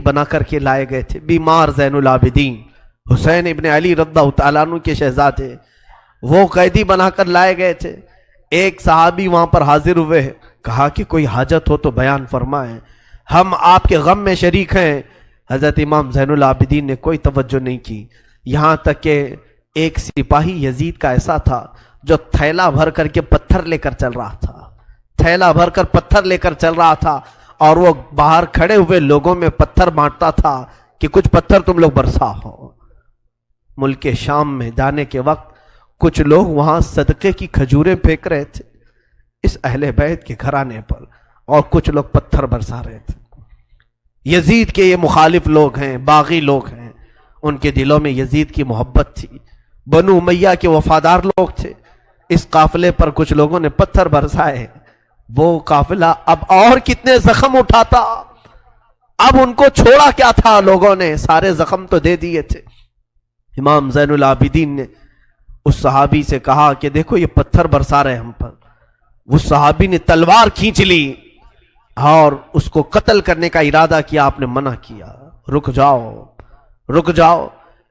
بنا کر کے لائے گئے تھے، بیمار زین العابدین حسین ابن علی رضی اللہ تعالیٰ عنہ کے شہزادے، وہ قیدی بنا کر لائے گئے تھے۔ ایک صحابی وہاں پر حاضر ہوئے، کہا کہ کوئی حاجت ہو تو بیان فرمائیں، ہم آپ کے غم میں شریک ہیں۔ حضرت امام زین العابدین نے کوئی توجہ نہیں کی، یہاں تک کہ ایک سپاہی یزید کا ایسا تھا جو تھیلا بھر کر کے پتھر لے کر چل رہا تھا، تھیلا بھر کر پتھر لے کر چل رہا تھا، اور وہ باہر کھڑے ہوئے لوگوں میں پتھر بانٹتا تھا کہ کچھ پتھر تم لوگ برسا ہو۔ ملک شام میں جانے کے وقت کچھ لوگ وہاں صدقے کی کھجوریں پھینک رہے تھے اس اہل بیت کے گھرانے پر، اور کچھ لوگ پتھر برسا رہے تھے۔ یزید کے یہ مخالف لوگ ہیں، باغی لوگ ہیں، ان کے دلوں میں یزید کی محبت تھی، بنو امیہ کے وفادار لوگ تھے۔ اس قافلے پر کچھ لوگوں نے پتھر برسائے، وہ قافلہ اب اور کتنے زخم اٹھاتا، اب ان کو چھوڑا کیا تھا، لوگوں نے سارے زخم تو دے دیے تھے۔ امام زین العابدین نے اس صحابی سے کہا کہ دیکھو یہ پتھر برسا رہے ہم پر۔ اس صحابی نے تلوار کھینچ لی اور اس کو قتل کرنے کا ارادہ کیا، آپ نے منع کیا، رک جاؤ رک جاؤ،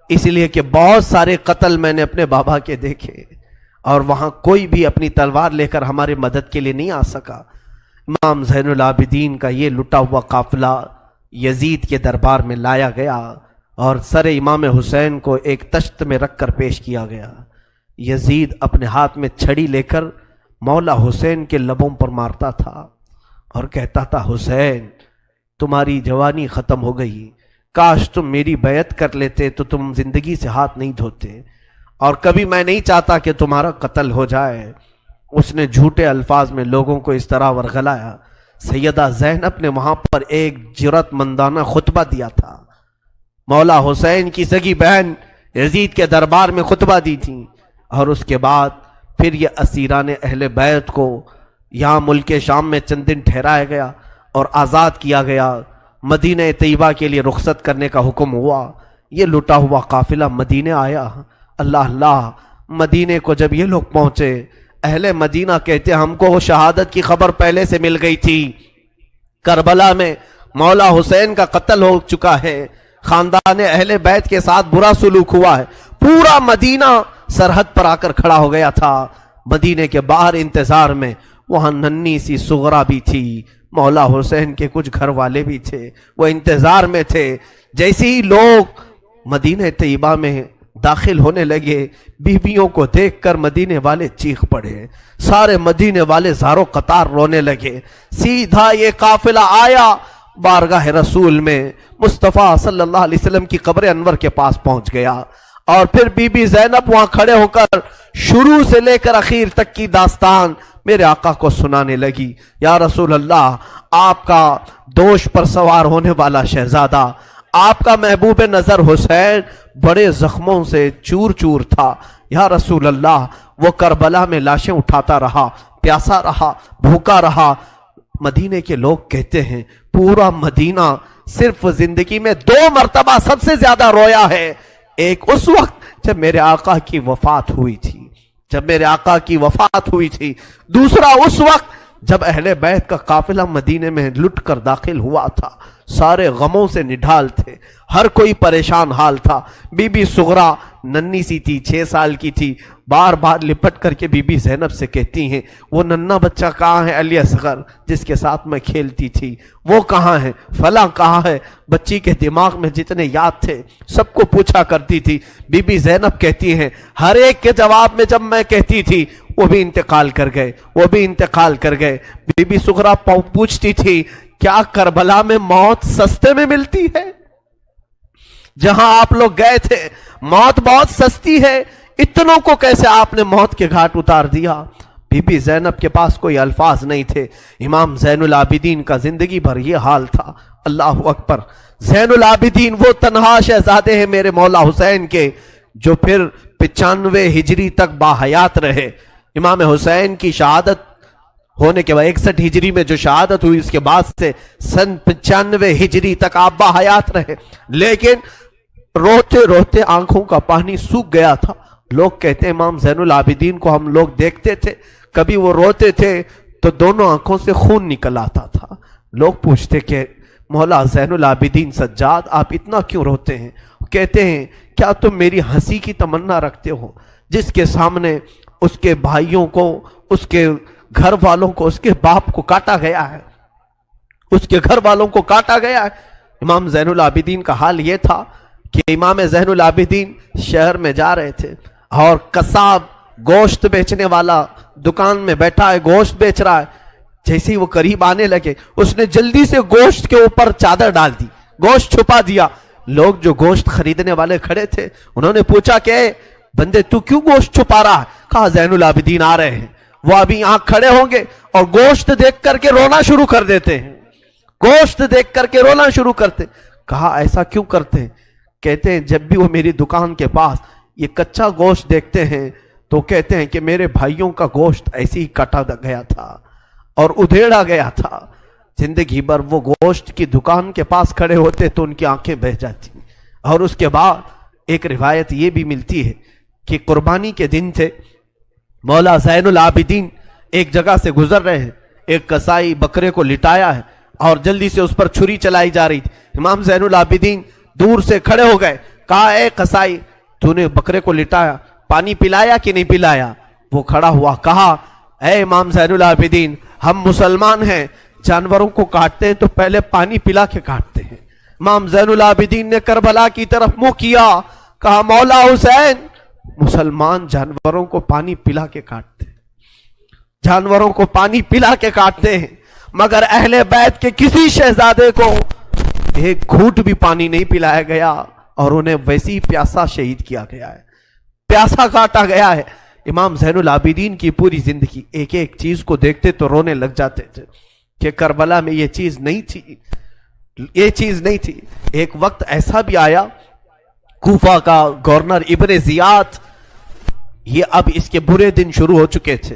اس لیے کہ بہت سارے قتل میں نے اپنے بابا کے دیکھے، اور وہاں کوئی بھی اپنی تلوار لے کر ہمارے مدد کے لیے نہیں آ سکا۔ امام زین العابدین کا یہ لٹا ہوا قافلہ یزید کے دربار میں لایا گیا، اور سر امام حسین کو ایک تشت میں رکھ کر پیش کیا گیا۔ یزید اپنے ہاتھ میں چھڑی لے کر مولا حسین کے لبوں پر مارتا تھا اور کہتا تھا، حسین تمہاری جوانی ختم ہو گئی، کاش تم میری بیعت کر لیتے تو تم زندگی سے ہاتھ نہیں دھوتے، اور کبھی میں نہیں چاہتا کہ تمہارا قتل ہو جائے۔ اس نے جھوٹے الفاظ میں لوگوں کو اس طرح ورغلایا۔ سیدہ زینب نے وہاں پر ایک جرأت مندانہ خطبہ دیا تھا، مولا حسین کی سگی بہن یزید کے دربار میں خطبہ دی تھی، اور اس کے بعد پھر یہ اسیران اہل بیت کو یہاں ملک شام میں چند دن ٹھہرایا گیا اور آزاد کیا گیا، مدینہ طیبہ کے لیے رخصت کرنے کا حکم ہوا۔ یہ لٹا ہوا قافلہ مدینہ آیا۔ اللہ اللہ، مدینے کو جب یہ لوگ پہنچے، اہل مدینہ کہتے ہم کو وہ شہادت کی خبر پہلے سے مل گئی تھی، کربلا میں مولا حسین کا قتل ہو چکا ہے، خاندان اہل بیت کے ساتھ برا سلوک ہوا ہے۔ پورا مدینہ سرحد پر آ کر کھڑا ہو گیا تھا، مدینے کے باہر انتظار میں۔ وہاں ننھی سی سغرا بھی تھی، مولا حسین کے کچھ گھر والے بھی تھے، وہ انتظار میں تھے۔ جیسے ہی لوگ مدینہ طیبہ میں داخل ہونے لگے، بیویوں کو دیکھ کر مدینے والے چیخ پڑے، سارے مدینے والے زاروں قطار رونے لگے۔ سیدھا یہ قافلہ آیا بارگاہ رسول میں، مصطفیٰ صلی اللہ علیہ وسلم کی قبر انور کے پاس پہنچ گیا، اور پھر بی بی زینب وہاں کھڑے ہو کر شروع سے لے کر اخیر تک کی داستان میرے آقا کو سنانے لگی۔ یا رسول اللہ، آپ کا دوش پر سوار ہونے والا شہزادہ، آپ کا محبوب نظر حسین بڑے زخموں سے چور چور تھا۔ یا رسول اللہ، وہ کربلا میں لاشیں اٹھاتا رہا، پیاسا رہا، بھوکا رہا۔ مدینے کے لوگ کہتے ہیں پورا مدینہ صرف زندگی میں 2 مرتبہ سب سے زیادہ رویا ہے، ایک اس وقت جب میرے آقا کی وفات ہوئی تھی، دوسرا اس وقت جب اہل بیت کا قافلہ مدینے میں لٹ کر داخل ہوا تھا۔ سارے غموں سے نڈھال تھے، ہر کوئی پریشان حال تھا۔ بی بی سغرا ننھی سی تھی، 6 سال کی تھی، بار بار لپٹ کر کے بی بی زینب سے کہتی ہیں، وہ ننھا بچہ کہاں ہے علی اصغر جس کے ساتھ میں کھیلتی تھی، وہ کہاں ہے، فلاں کہاں ہے۔ بچی کے دماغ میں جتنے یاد تھے سب کو پوچھا کرتی تھی۔ بی بی زینب کہتی ہیں، ہر ایک کے جواب میں جب میں کہتی تھی وہ بھی انتقال کر گئے۔ بی بی سغرا پوچھتی تھی، کیا کربلا میں موت سستے میں ملتی ہے؟ جہاں آپ لوگ گئے تھے موت بہت سستی ہے، اتنوں کو کیسے آپ نے موت کے گھاٹ اتار دیا؟ بی بی زینب کے پاس کوئی الفاظ نہیں تھے۔ امام زین العابدین کا زندگی بھر یہ حال تھا۔ اللہ اکبر، زین العابدین وہ تنہا شہزادے ہیں میرے مولا حسین کے، جو پھر 95 ہجری تک باحیات رہے۔ امام حسین کی شہادت ہونے کے بعد 61 ہجری میں جو شہادت ہوئی، اس کے بعد سے سن 95 ہجری تک آپ باحیات رہے، لیکن روتے روتے آنکھوں کا پانی سوکھ گیا تھا۔ لوگ کہتے ہیں امام زین العابدین کو ہم لوگ دیکھتے تھے، کبھی وہ روتے تھے تو دونوں آنکھوں سے خون نکل آتا تھا۔ لوگ پوچھتے کہ مولا زین العابدین سجاد آپ اتنا کیوں روتے ہیں؟ کہتے ہیں کیا تم میری ہنسی کی تمنا رکھتے ہو؟ جس کے سامنے اس کے بھائیوں کو، اس کے گھر والوں کو، اس کے باپ کو کاٹا گیا ہے، اس کے گھر والوں کو کاٹا گیا ہے۔ امام زین العابدین کا حال یہ تھا کہ امام زین العابدین شہر میں جا رہے تھے اور قصاب گوشت بیچنے والا دکان میں بیٹھا ہے، گوشت بیچ رہا ہے۔ جیسے ہی وہ قریب آنے لگے اس نے جلدی سے گوشت کے اوپر چادر ڈال دی، گوشت چھپا دیا۔ لوگ جو گوشت خریدنے والے کھڑے تھے انہوں نے پوچھا کہ اے بندے تو کیوں گوشت چھپا رہا ہے؟ کہا زین العابدین آ رہے ہیں، وہ ابھی یہاں کھڑے ہوں گے اور گوشت دیکھ کر کے رونا شروع کر دیتے ہیں، گوشت دیکھ کر کے رونا شروع کرتے۔ کہا ایسا کیوں کرتے ہیں؟ کہتے ہیں جب بھی وہ میری دکان کے پاس یہ کچا گوشت دیکھتے ہیں تو کہتے ہیں کہ میرے بھائیوں کا گوشت ایسے ہی کٹا گیا تھا اور ادھیڑا گیا تھا۔ زندگی بھر وہ گوشت کی دکان کے پاس کھڑے ہوتے تو ان کی آنکھیں بہہ جاتی۔ اور اس کے بعد ایک روایت یہ بھی ملتی ہے کہ قربانی کے دن تھے، مولا زین العابدین ایک جگہ سے گزر رہے ہیں، ایک قصائی بکرے کو لٹایا ہے اور جلدی سے اس پر چھری چلائی جا رہی تھی۔ امام زین العابدین دور سے کھڑے ہو گئے، کہا اے قصائی تو نے بکرے کو لٹایا، پانی پلایا کہ نہیں پلایا؟ وہ کھڑا ہوا، کہا اے امام زین العابدین ہم مسلمان ہیں، جانوروں کو کاٹتے ہیں تو پہلے پانی پلا کے کاٹتے ہیں۔ امام زین العابدین نے کربلا کی طرف منہ کیا، کہا مولا حسین مسلمان جانوروں کو پانی پلا کے کاٹتے ہیں، جانوروں کو پانی پلا کے کاٹتے ہیں، مگر اہل بیت کے کسی شہزادے کو ایک گھونٹ بھی پانی نہیں پلایا گیا اور انہیں ویسی پیاسا شہید کیا گیا ہے، پیاسا کاٹا گیا ہے۔ امام زین العابدین کی پوری زندگی ایک ایک چیز کو دیکھتے تو رونے لگ جاتے تھے کہ کربلا میں یہ چیز نہیں تھی، یہ چیز نہیں تھی۔ ایک وقت ایسا بھی آیا، کوفہ کا گورنر ابن زیاد، یہ اب اس کے برے دن شروع ہو چکے تھے۔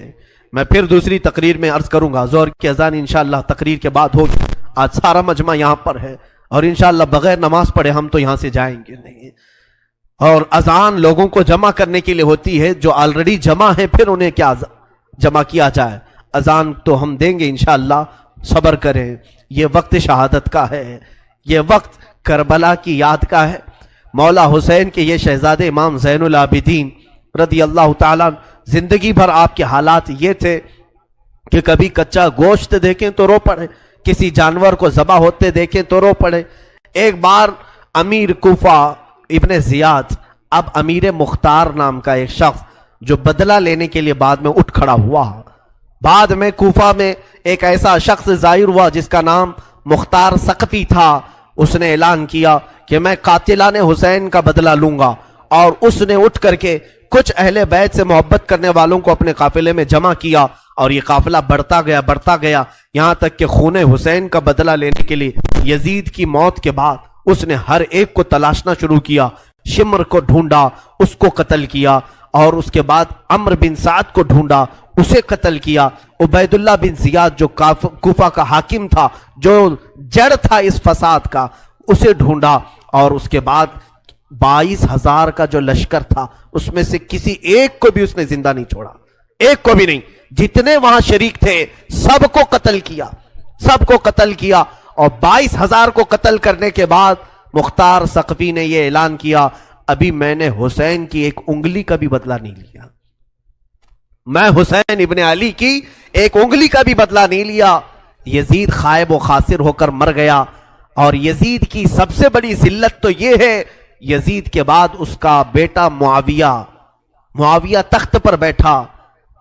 میں پھر دوسری تقریر میں عرض کروں گا، زہر کی اذان انشاءاللہ تقریر کے بعد ہوگی۔ آج سارا مجمع یہاں پر ہے اور انشاءاللہ بغیر نماز پڑھے ہم تو یہاں سے جائیں گے نہیں، اور اذان لوگوں کو جمع کرنے کے لیے ہوتی ہے، جو آلریڈی جمع ہیں پھر انہیں کیا جمع کیا جائے۔ اذان تو ہم دیں گے انشاءاللہ، صبر کریں۔ یہ وقت شہادت کا ہے، یہ وقت کربلا کی یاد کا ہے۔ مولا حسین کے یہ شہزادے امام زین العابدین رضی اللہ تعالیٰ، زندگی بھر آپ کے حالات یہ تھے کہ کبھی کچا گوشت دیکھیں تو رو پڑے، کسی جانور کو ذبح ہوتے دیکھیں تو رو پڑے۔ ایک بار امیر کوفہ ابن زیاد، اب امیر مختار نام کا ایک شخص جو بدلہ لینے کے لیے بعد میں اٹھ کھڑا ہوا، بعد میں کوفہ میں ایک ایسا شخص ظاہر ہوا جس کا نام مختار ثقفی تھا۔ اس نے اعلان کیا کہ میں قاتلان حسین کا بدلہ لوں گا، اور اس نے اٹھ کر کے کچھ اہل بیت سے محبت کرنے والوں کو اپنے قافلے میں جمع کیا، اور یہ قافلہ بڑھتا گیا یہاں تک کہ خون حسین کا بدلہ لینے کے لیے یزید کی موت کے بعد اس نے ہر ایک کو تلاشنا شروع کیا۔ شمر کو ڈھونڈا، اس کو قتل کیا، اور اس کے بعد عمرو بن سعد کو ڈھونڈا، اسے قتل کیا۔ عبید اللہ بن زیاد جو کوفہ کا حاکم تھا، جو جڑ تھا اس فساد کا، اسے ڈھونڈا، اور اس کے بعد 22,000 کا جو لشکر تھا اس میں سے کسی ایک کو بھی اس نے زندہ نہیں چھوڑا، ایک کو بھی نہیں۔ جتنے وہاں شریک تھے سب کو قتل کیا، سب کو قتل کیا، اور 22,000 کو قتل کرنے کے بعد مختار ثقفی نے یہ اعلان کیا، ابھی میں نے حسین کی ایک انگلی کا بھی بدلہ نہیں لیا، میں حسین ابن علی کی ایک انگلی کا بھی بدلہ نہیں لیا۔ یزید خائب و خاسر ہو کر مر گیا، اور یزید کی سب سے بڑی ذلت تو یہ ہے، یزید کے بعد اس کا بیٹا معاویہ تخت پر بیٹھا،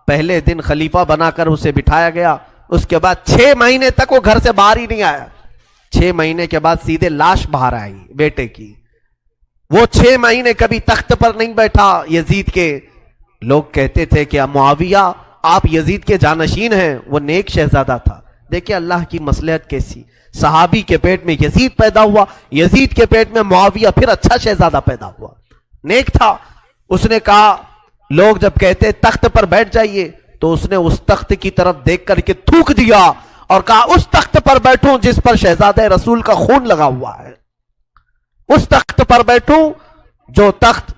پہلے دن خلیفہ بنا کر اسے بٹھایا گیا، اس کے بعد 6 مہینے تک وہ گھر سے باہر ہی نہیں آیا۔ 6 مہینے کے بعد سیدھے لاش باہر آئی بیٹے کی، وہ 6 مہینے کبھی تخت پر نہیں بیٹھا یزید کے۔ لوگ کہتے تھے کہ معاویہ آپ یزید کے جانشین ہیں، وہ نیک شہزادہ تھا۔ دیکھیں اللہ کی مصلحت کیسی، صحابی کے پیٹ میں یزید پیدا ہوا، یزید کے پیٹ میں معاویہ، پھر اچھا شہزادہ پیدا ہوا، نیک تھا۔ اس نے کہا، لوگ جب کہتے تخت پر بیٹھ جائیے تو اس نے اس تخت کی طرف دیکھ کر کے تھوک دیا اور کہا اس تخت پر بیٹھوں جس پر شہزادہ رسول کا خون لگا ہوا ہے، اس تخت پر بیٹھوں جو تخت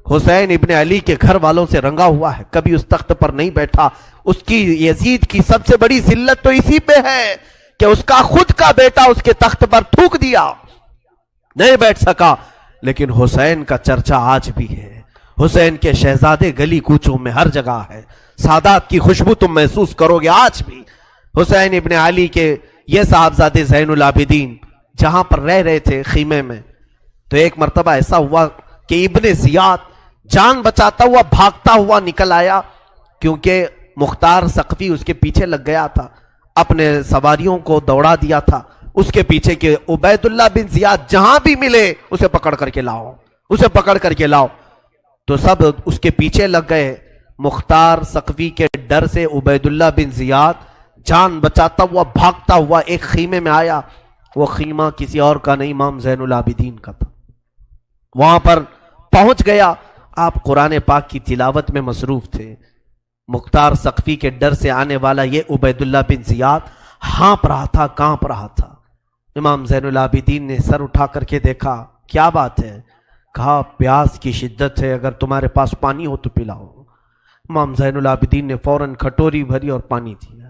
حسین ابن علی کے گھر والوں سے رنگا ہوا ہے، کبھی اس تخت پر نہیں بیٹھا۔ اس کی یزید کی سب سے بڑی ذلت تو اسی پہ ہے کہ اس کا خود کا بیٹا اس کے تخت پر تھوک دیا، نہیں بیٹھ سکا، لیکن حسین کا چرچا آج بھی ہے، حسین کے شہزادے گلی کوچوں میں ہر جگہ ہے، سادات کی خوشبو تم محسوس کرو گے آج بھی۔ حسین ابن علی کے یہ صاحبزادے زین العابدین جہاں پر رہ رہے تھے خیمے میں، تو ایک مرتبہ ایسا ہوا کہ ابن زیاد جان بچاتا ہوا بھاگتا ہوا نکل آیا، کیونکہ مختار ثقفی اس کے پیچھے لگ گیا تھا، اپنے سواریوں کو دوڑا دیا تھا اس کے پیچھے کہ عبید اللہ بن زیاد جہاں بھی ملے اسے پکڑ کر کے لاؤ، اسے پکڑ کر کے لاؤ۔ تو سب اس کے پیچھے لگ گئے، مختار ثقفی کے ڈر سے عبید اللہ بن زیاد جان بچاتا ہوا بھاگتا ہوا ایک خیمے میں آیا، وہ خیمہ کسی اور کا نہیں، امام زین العابدین کا تھا۔ وہاں پر پہنچ گیا، آپ قرآن پاک کی تلاوت میں مصروف تھے، مختار ثقفی کے ڈر سے آنے والا یہ عبید اللہ بن زیاد ہانپ رہا تھا، کانپ رہا تھا۔ امام زین العابدین نے سر اٹھا کر کے دیکھا، کیا بات ہے؟ کہا پیاس کی شدت ہے، اگر تمہارے پاس پانی ہو تو پلاؤ۔ امام زین العابدین نے فوراً کھٹوری بھری اور پانی دیا،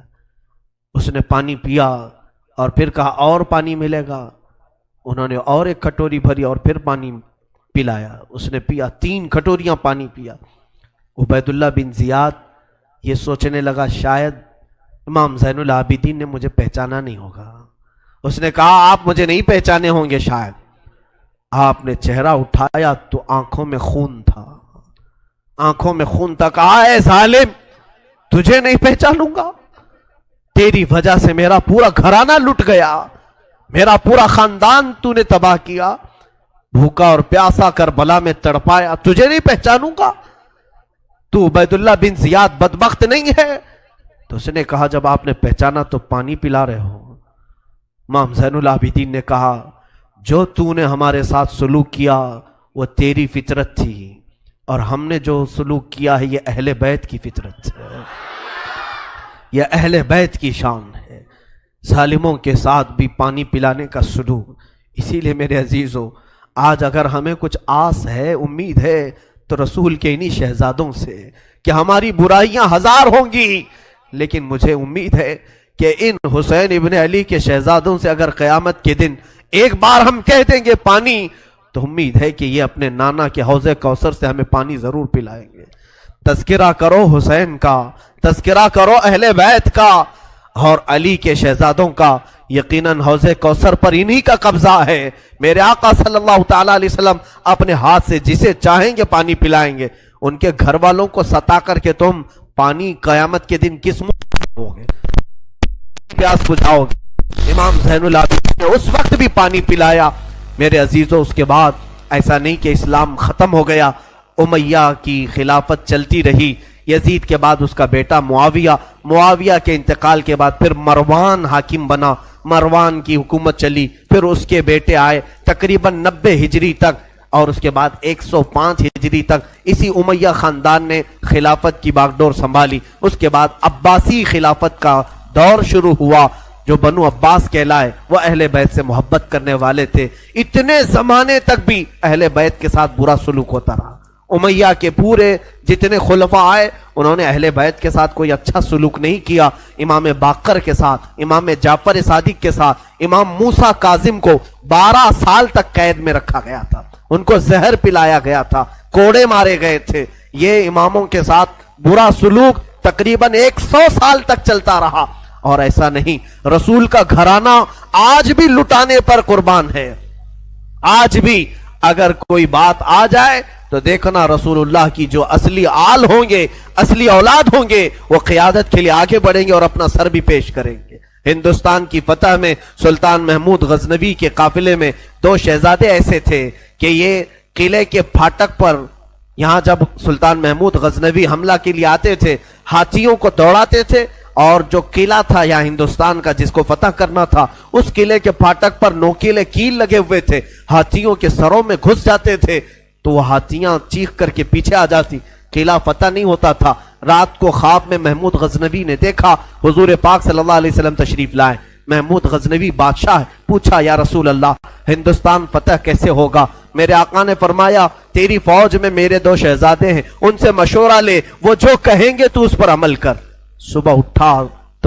اس نے پانی پیا اور پھر کہا اور پانی ملے گا، انہوں نے اور ایک کھٹوری بھری اور پھر پانی پلایا، اس نے پیا، 3 کھٹوریاں پانی پیا۔ عبید اللہ بن زیاد یہ سوچنے لگا شاید امام زین العابدین نے مجھے پہچانا نہیں ہوگا، اس نے کہا آپ مجھے نہیں پہچانے ہوں گے شاید۔ آپ نے چہرہ اٹھایا تو آنکھوں میں خون تھا، آنکھوں میں خون تھا۔ کہا اے ظالم، تجھے نہیں پہچانوں گا؟ تیری وجہ سے میرا پورا گھرانہ لٹ گیا، میرا پورا خاندان تو نے تباہ کیا، بھوکا اور پیاسا کربلا میں تڑپایا، تجھے نہیں پہچانوں گا؟ تو عبید اللہ بن زیاد بدبخت نہیں ہے؟ تو اس نے کہا جب آپ نے پہچانا تو پانی پلا رہے ہو۔ امام زین العابدین نے کہا جو تو نے ہمارے ساتھ سلوک کیا وہ تیری فطرت تھی، اور ہم نے جو سلوک کیا ہے یہ اہل بیت کی فطرت ہے، یہ اہل بیت کی شان ہے، ظالموں کے ساتھ بھی پانی پلانے کا سلوک۔ اسی لیے میرے عزیزو، آج اگر ہمیں کچھ آس ہے، امید ہے، تو رسول کے انہی شہزادوں سے کہ ہماری برائیاں 1000 ہوں گی، لیکن مجھے امید ہے کہ ان حسین ابن علی کے شہزادوں سے اگر قیامت کے دن ایک بار ہم کہہ دیں گے پانی، تو امید ہے کہ یہ اپنے نانا کے حوض کوثر سے ہمیں پانی ضرور پلائیں گے۔ تذکرہ کرو حسین کا، تذکرہ کرو اہل بیت کا اور علی کے شہزادوں کا، یقیناً حوض کوثر پر انہی کا قبضہ ہے۔ میرے آقا صلی اللہ تعالیٰ علیہ وسلم اپنے ہاتھ سے جسے چاہیں گے پانی پلائیں گے۔ ان کے گھر والوں کو ستا کر کے تم پانی قیامت کے دن کس منہ ہوگے، پیاس بجھاؤ گے؟ امام زین العابدین نے اس وقت بھی پانی پلایا۔ میرے عزیزوں، اس کے بعد ایسا نہیں کہ اسلام ختم ہو گیا، امیہ کی خلافت چلتی رہی، یزید کے بعد اس کا بیٹا معاویہ کے انتقال کے بعد پھر مروان حاکم بنا، مروان کی حکومت چلی، پھر اس کے بیٹے آئے تقریباً 90 ہجری تک، اور اس کے بعد 105 ہجری تک اسی امیہ خاندان نے خلافت کی باغ ڈور سنبھالی۔ اس کے بعد عباسی خلافت کا دور شروع ہوا، جو بنو عباس کہلائے، وہ اہل بیت سے محبت کرنے والے تھے۔ اتنے زمانے تک بھی اہل بیت کے ساتھ برا سلوک ہوتا رہا۔ امیہ کے پورے جتنے خلفاء آئے انہوں نے اہل بیت کے ساتھ کوئی اچھا سلوک نہیں کیا۔ امام باقر کے ساتھ، امام جعفر صادق کے ساتھ، امام موسیٰ کاظم کو 12 سال تک قید میں رکھا گیا تھا، ان کو زہر پلایا گیا تھا، کوڑے مارے گئے تھے۔ یہ اماموں کے ساتھ برا سلوک تقریباً 100 سال تک چلتا رہا۔ اور ایسا نہیں، رسول کا گھرانہ آج بھی لٹانے پر قربان ہے۔ آج بھی اگر کوئی بات آ جائے تو دیکھنا رسول اللہ کی جو اصلی آل ہوں گے، اصلی اولاد ہوں گے، وہ قیادت کے لیے آگے بڑھیں گے اور اپنا سر بھی پیش کریں گے۔ ہندوستان کی فتح میں سلطان محمود غزنوی کے قافلے میں 2 شہزادے ایسے تھے کہ یہ قلعے کے پھاٹک پر، یہاں جب سلطان محمود غزنوی حملہ کے لیے آتے تھے، ہاتھیوں کو دوڑاتے تھے، اور جو قلعہ تھا یا ہندوستان کا جس کو فتح کرنا تھا، اس قلعے کے پھاٹک پر نوکیلے کیل لگے ہوئے تھے، ہاتھیوں کے سروں میں گھس جاتے تھے تو وہ ہاتھیاں چیخ کر کے پیچھے آ جاتی، قلعہ فتح نہیں ہوتا تھا۔ رات کو خواب میں محمود غزنوی نے دیکھا حضور پاک صلی اللہ علیہ وسلم تشریف لائے، محمود غزنوی بادشاہ، پوچھا یا رسول اللہ ہندوستان فتح کیسے ہوگا؟ میرے آقا نے فرمایا تیری فوج میں میرے 2 شہزادے ہیں، ان سے مشورہ لے، وہ جو کہیں گے تو اس پر عمل کر۔ صبح اٹھا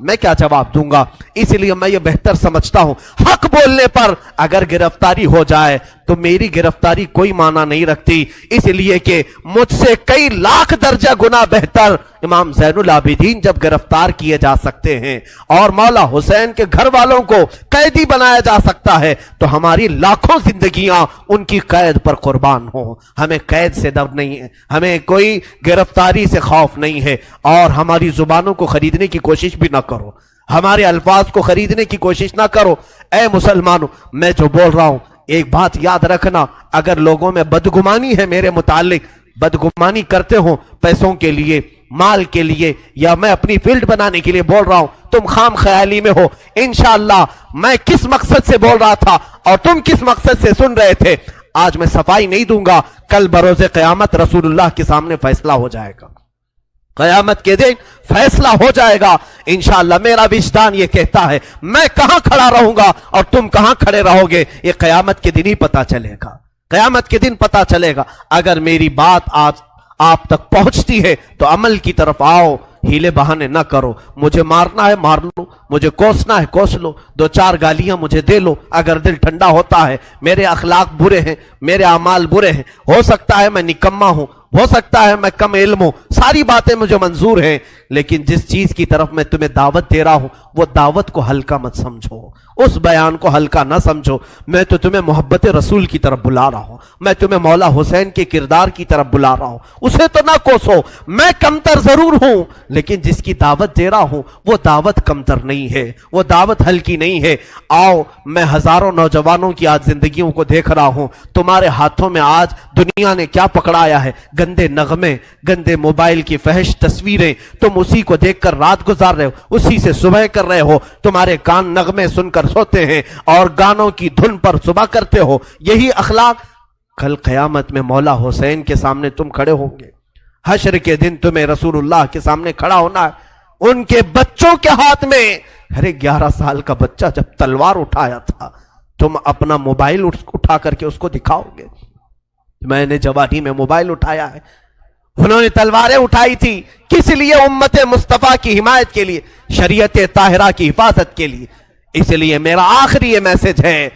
میں کیا جواب دوں گا؟ اس لیے میں یہ بہتر سمجھتا ہوں حق بولنے پر اگر گرفتاری ہو جائے تو میری گرفتاری کوئی معنی نہیں رکھتی، اس لیے کہ مجھ سے کئی لاکھ درجہ گنا بہتر امام زین العابدین جب گرفتار کیے جا سکتے ہیں اور مولا حسین کے گھر والوں کو قیدی بنایا جا سکتا ہے تو ہماری لاکھوں زندگیاں ان کی قید پر قربان ہوں۔ ہمیں قید سے ڈر نہیں ہے، ہمیں کوئی گرفتاری سے خوف نہیں ہے، اور ہماری زبانوں کو خریدنے کی کوشش بھی نہ کرو، ہمارے الفاظ کو خریدنے کی کوشش نہ کرو۔ اے مسلمانوں، میں جو بول رہا ہوں ایک بات یاد رکھنا، اگر لوگوں میں بدگمانی ہے میرے متعلق، بدگمانی کرتے ہو پیسوں کے لیے، مال کے لیے، یا میں اپنی فیلڈ بنانے کے لیے بول رہا ہوں، تم خام خیالی میں ہو۔ انشاءاللہ میں کس مقصد سے بول رہا تھا اور تم کس مقصد سے سن رہے تھے، آج میں صفائی نہیں دوں گا، کل بروز قیامت رسول اللہ کے سامنے فیصلہ ہو جائے گا، قیامت کے دن فیصلہ ہو جائے گا انشاءاللہ۔ میرا وجدان یہ کہتا ہے میں کہاں کھڑا رہوں گا اور تم کہاں کھڑے رہو گے، یہ قیامت کے دن ہی پتا چلے گا، قیامت کے دن پتا چلے گا۔ اگر میری بات آپ تک پہنچتی ہے تو عمل کی طرف آؤ، ہیلے بہانے نہ کرو۔ مجھے مارنا ہے مار لو، مجھے کوسنا ہے کوس لو، دو چار گالیاں مجھے دے لو اگر دل ٹھنڈا ہوتا ہے۔ میرے اخلاق برے ہیں، میرے اعمال برے ہیں، ہو سکتا ہے میں نکما ہوں، ہو سکتا ہے میں کم علم ہوں، ساری باتیں مجھے منظور ہیں، لیکن جس چیز کی طرف میں تمہیں دعوت دے رہا ہوں وہ دعوت کو ہلکا مت سمجھو، اس بیان کو ہلکا نہ سمجھو۔ میں تو تمہیں محبت رسول کی طرف بلا رہا ہوں، میں تمہیں مولا حسین کے کردار کی طرف بلا رہا ہوں، اسے تو نہ کوسو۔ میں کمتر ضرور ہوں لیکن جس کی دعوت دے رہا ہوں وہ دعوت کمتر نہیں ہے، وہ دعوت ہلکی نہیں ہے۔ آؤ، میں ہزاروں نوجوانوں کی آج زندگیوں کو دیکھ رہا ہوں، تمہارے ہاتھوں میں آج دنیا نے کیا پکڑایا ہے؟ گندے نغمے، گندے موبائل کی فحش تصویریں، تم اسی کو دیکھ کر رات گزار رہے ہو، اسی سے صبح کر رہے ہو، تمہارے کان نغمے سن کر سوتے ہیں اور گانوں کی دھن پر صبح کرتے ہو۔ یہی اخلاق کل قیامت میں مولا حسین کے سامنے تم کھڑے ہوں گے، حشر کے دن تمہیں رسول اللہ کے سامنے کھڑا ہونا ہے، ان کے بچوں کے ہاتھ میں۔ ارے 11 سال کا بچہ جب تلوار اٹھایا تھا، تم اپنا موبائل اٹھا کر کے اس کو دکھاؤ گے؟ میں نے جوانی میں موبائل اٹھایا ہے، انہوں نے تلواریں اٹھائی تھی، کس لیے؟ امت مصطفیٰ کی حمایت کے لیے، شریعت طاہرہ کی حفاظت کے لیے۔ اس لیے میرا آخری یہ میسج ہے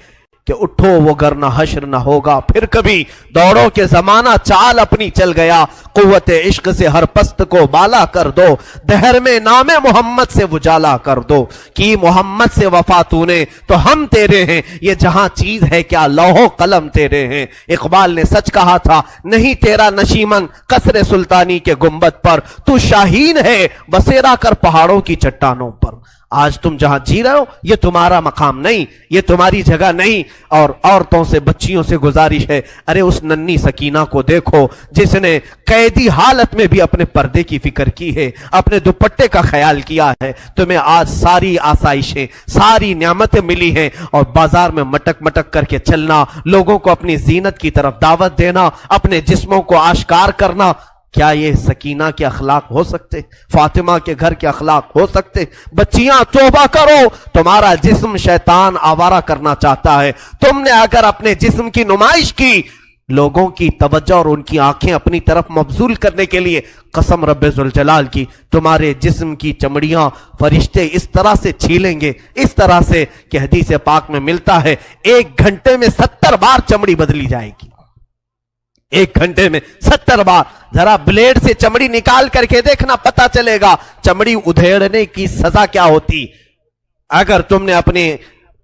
کہ اٹھو وگرنہ حشر نہ ہوگا پھر کبھی، دوڑو کہ زمانہ چال اپنی چل گیا، قوت عشق سے ہر پست کو بالا کر دو، دہر میں نام محمد سے اجالا کر دو، کی محمد سے وفا تو نے تو ہم تیرے ہیں، یہ جہاں چیز ہے کیا لوح و قلم تیرے ہیں۔ اقبال نے سچ کہا تھا، نہیں تیرا نشیمن قصر سلطانی کے گنبد پر، تو شاہین ہے بسیرا کر پہاڑوں کی چٹانوں پر۔ آج تم جہاں جی رہے ہو یہ تمہارا مقام نہیں، یہ تمہاری جگہ نہیں۔ اور عورتوں سے، بچیوں سے گزارش ہے، ارے اس ننھی سکینہ کو دیکھو جس نے قیدی حالت میں بھی اپنے پردے کی فکر کی ہے، اپنے دوپٹے کا خیال کیا ہے۔ تمہیں آج ساری آسائشیں، ساری نعمتیں ملی ہیں اور بازار میں مٹک مٹک کر کے چلنا، لوگوں کو اپنی زینت کی طرف دعوت دینا، اپنے جسموں کو آشکار کرنا، کیا یہ سکینہ کے اخلاق ہو سکتے؟ فاطمہ کے گھر کے اخلاق ہو سکتے؟ بچیاں توبہ کرو، تمہارا جسم شیطان آوارہ کرنا چاہتا ہے۔ تم نے اگر اپنے جسم کی نمائش کی، لوگوں کی توجہ اور ان کی آنکھیں اپنی طرف مبذول کرنے کے لیے، قسم رب ذوالجلال کی تمہارے جسم کی چمڑیاں فرشتے اس طرح سے چھیلیں گے، اس طرح سے کہ حدیث پاک میں ملتا ہے 1 گھنٹے میں 70 بار چمڑی بدلی جائے گی، 1 گھنٹے میں 70 بار۔ ذرا بلیڈ سے چمڑی نکال کر کے دیکھنا، پتا چلے گا چمڑی ادھیڑنے کی سزا کیا ہوتی۔ اگر تم نے اپنے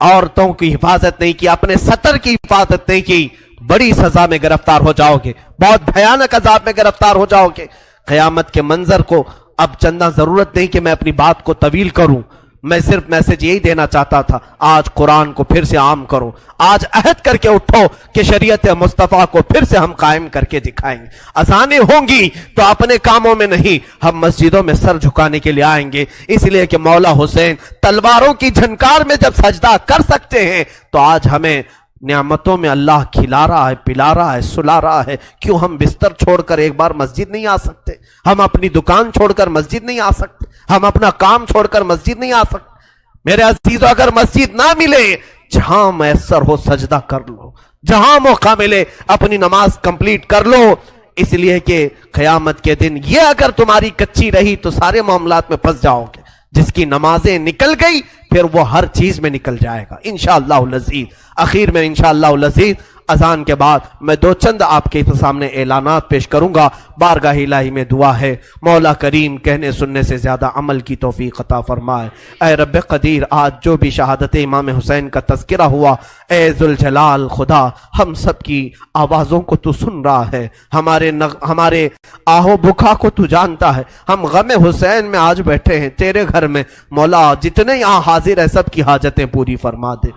عورتوں کی حفاظت نہیں کی، اپنے سطر کی حفاظت نہیں کی، بڑی سزا میں گرفتار ہو جاؤ گے، بہت بھیانک عذاب میں گرفتار ہو جاؤ گے۔ قیامت کے منظر کو اب چندہ ضرورت نہیں کہ میں اپنی بات کو طویل کروں، میں صرف میسج یہی دینا چاہتا تھا، آج قرآن کو پھر سے عام کرو، آج عہد کر کے اٹھو کہ شریعت مصطفیٰ کو پھر سے ہم قائم کر کے دکھائیں گے۔ اذانیں ہوں گی تو اپنے کاموں میں نہیں، ہم مسجدوں میں سر جھکانے کے لیے آئیں گے، اس لیے کہ مولا حسین تلواروں کی جھنکار میں جب سجدہ کر سکتے ہیں تو آج ہمیں نعمتوں میں اللہ کھلا رہا ہے، پلا رہا ہے، سلا رہا ہے، کیوں ہم بستر چھوڑ کر ایک بار مسجد نہیں آ سکتے؟ ہم اپنی دکان چھوڑ کر مسجد نہیں آ سکتے؟ ہم اپنا کام چھوڑ کر مسجد نہیں آ سکتے؟ میرے عزیزو، اگر مسجد نہ ملے، جہاں میسر ہو سجدہ کر لو، جہاں موقع ملے اپنی نماز کمپلیٹ کر لو، اس لیے کہ قیامت کے دن یہ اگر تمہاری کچی رہی تو سارے معاملات میں پھنس جاؤ گے، جس کی نمازیں نکل گئی پھر وہ ہر چیز میں نکل جائے گا انشاءاللہ العزیز۔ آخر میں انشاءاللہ العزیز اذان کے بعد میں دو چند آپ کے سامنے اعلانات پیش کروں گا۔ بارگاہ الہی میں دعا ہے مولا کریم کہنے سننے سے زیادہ عمل کی توفیق عطا فرمائے۔ اے رب قدیر، آج جو بھی شہادت امام حسین کا تذکرہ ہوا، اے ذوالجلال خدا ہم سب کی آوازوں کو تو سن رہا ہے، ہمارے آہو بکا کو تو جانتا ہے۔ ہم غم حسین میں آج بیٹھے ہیں تیرے گھر میں، مولا جتنے یہاں حاضر ہیں سب کی حاجتیں پوری فرما دے۔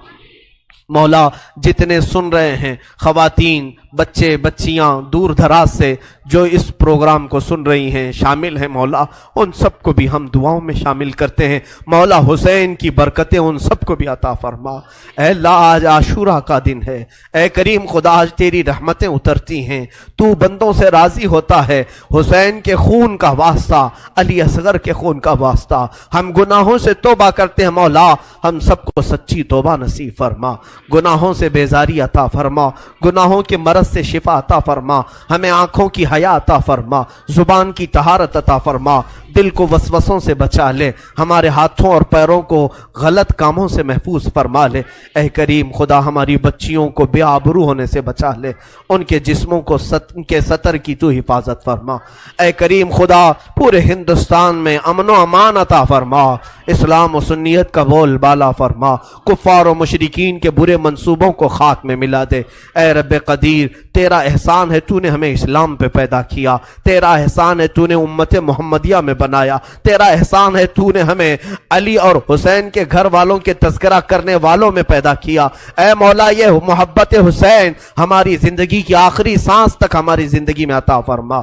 مولا جتنے سن رہے ہیں، خواتین، بچے، بچیاں دور دراز سے جو اس پروگرام کو سن رہی ہیں، شامل ہیں، مولا ان سب کو بھی ہم دعاؤں میں شامل کرتے ہیں۔ مولا حسین کی برکتیں ان سب کو بھی عطا فرما۔ اے اللہ آج عاشورہ کا دن ہے، اے کریم خدا آج تیری رحمتیں اترتی ہیں، تو بندوں سے راضی ہوتا ہے۔ حسین کے خون کا واسطہ، علی اصغر کے خون کا واسطہ، ہم گناہوں سے توبہ کرتے ہیں، مولا ہم سب کو سچی توبہ نصیب فرما، گناہوں سے بیزاری عطا فرما، گناہوں کے مرض سے شفا عطا فرما، ہمیں آنکھوں کی حیا عطا فرما، زبان کی طہارت عطا فرما، دل کو وسوسوں سے بچا لے، ہمارے ہاتھوں اور پیروں کو غلط کاموں سے محفوظ فرما لے۔ اے کریم خدا ہماری بچیوں کو بے آبرو ہونے سے بچا لے، ان کے جسموں کو ان کے سطر کی تو حفاظت فرما۔ اے کریم خدا پورے ہندوستان میں امن و امان عطا فرما، اسلام و سنیت کا بول بالا فرما، کفار و مشرکین کے برے منصوبوں کو خاک میں ملا دے۔ اے رب قدیر تیرا احسان ہے تو نے ہمیں اسلام پہ پیدا کیا، تیرا احسان ہے تو نے امت محمدیہ میں بنایا، تیرا احسان ہے تو نے ہمیں علی اور حسین کے گھر والوں کے تذکرہ کرنے والوں میں پیدا کیا۔ اے مولا یہ محبت حسین ہماری زندگی کی آخری سانس تک ہماری زندگی میں عطا فرما۔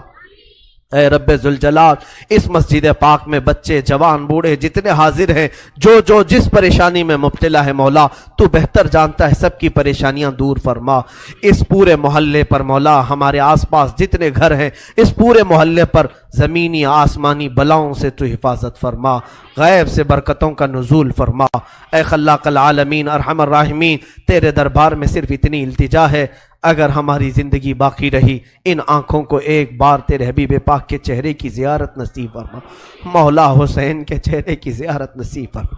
اے رب ذوالجلال اس مسجد پاک میں بچے، جوان، بوڑھے جتنے حاضر ہیں، جو جس پریشانی میں مبتلا ہے، مولا تو بہتر جانتا ہے، سب کی پریشانیاں دور فرما۔ اس پورے محلے پر مولا ہمارے آس پاس جتنے گھر ہیں، اس پورے محلے پر زمینی آسمانی بلاؤں سے تو حفاظت فرما، غیب سے برکتوں کا نزول فرما۔ اے خلاق العالمین ارحم الراحمین تیرے دربار میں صرف اتنی التجا ہے، اگر ہماری زندگی باقی رہی ان آنکھوں کو ایک بار تیرے حبیب پاک کے چہرے کی زیارت نصیب فرما، مولا حسین کے چہرے کی زیارت نصیب فرما،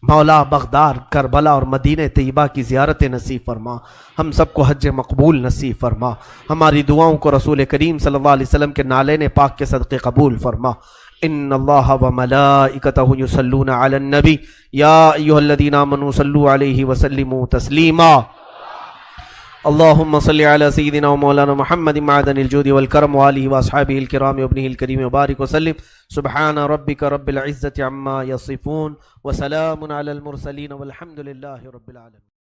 مولا بغداد، کربلا اور مدینہ طیبہ کی زیارت نصیب فرما، ہم سب کو حج مقبول نصیب فرما، ہماری دعاؤں کو رسول کریم صلی اللہ علیہ وسلم کے نالین پاک کے صدقے قبول فرما۔ ان اللہ وملائکتہ یصلون علی النبی یا ایھا الذین آمنوا صلوا علیہ وسلموا تسلیما۔ اللهم صل على سيدنا ومولانا محمد معدن الجود والكرم وآله وأصحابه الكرام وابنه الكريم وبارك وسلم سبحان ربك رب العزة عما يصفون وسلام على المرسلين والحمد لله رب العالمين۔